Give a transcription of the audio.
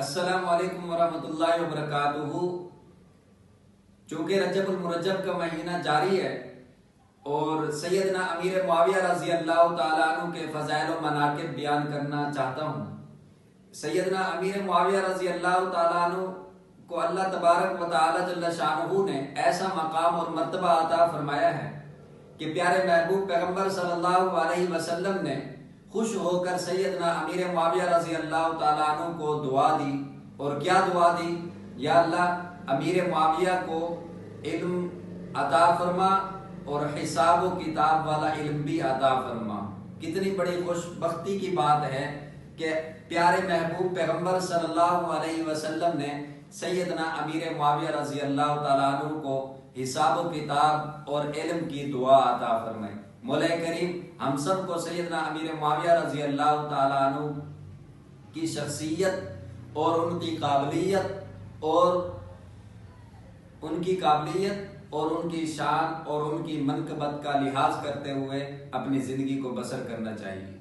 السلام علیکم ورحمۃ اللہ وبرکاتہ۔ چونکہ رجب المرجب کا مہینہ جاری ہے اور سیدنا امیر معاویہ رضی اللہ تعالیٰ عنہ کے فضائل و مناقب بیان کرنا چاہتا ہوں۔ سیدنا امیر معاویہ رضی اللہ تعالیٰ عنہ کو اللہ تبارک و تعالیٰ جل شانہ نے ایسا مقام اور مرتبہ عطا فرمایا ہے کہ پیارے محبوب پیغمبر صلی اللہ علیہ وسلم نے خوش ہو کر سیدنا امیر معاویہ رضی اللہ تعالیٰ عنہ کو دعا دی۔ اور کیا دعا دی؟ یا اللہ امیر معاویہ کو علم عطا فرما اور حساب و کتاب والا علم بھی عطا فرما۔ کتنی بڑی خوش بختی کی بات ہے کہ پیارے محبوب پیغمبر صلی اللہ علیہ وسلم نے سیدنا امیر معاویہ رضی اللہ تعالیٰ عنہ کو حساب و کتاب اور علم کی دعا عطا فرمائی۔ مولا کریم ہم سب کو سیدنا امیر معاویہ رضی اللہ تعالیٰ عنہ کی شخصیت اور ان کی قابلیت اور ان کی شان اور ان کی منقبت کا لحاظ کرتے ہوئے اپنی زندگی کو بسر کرنا چاہیے۔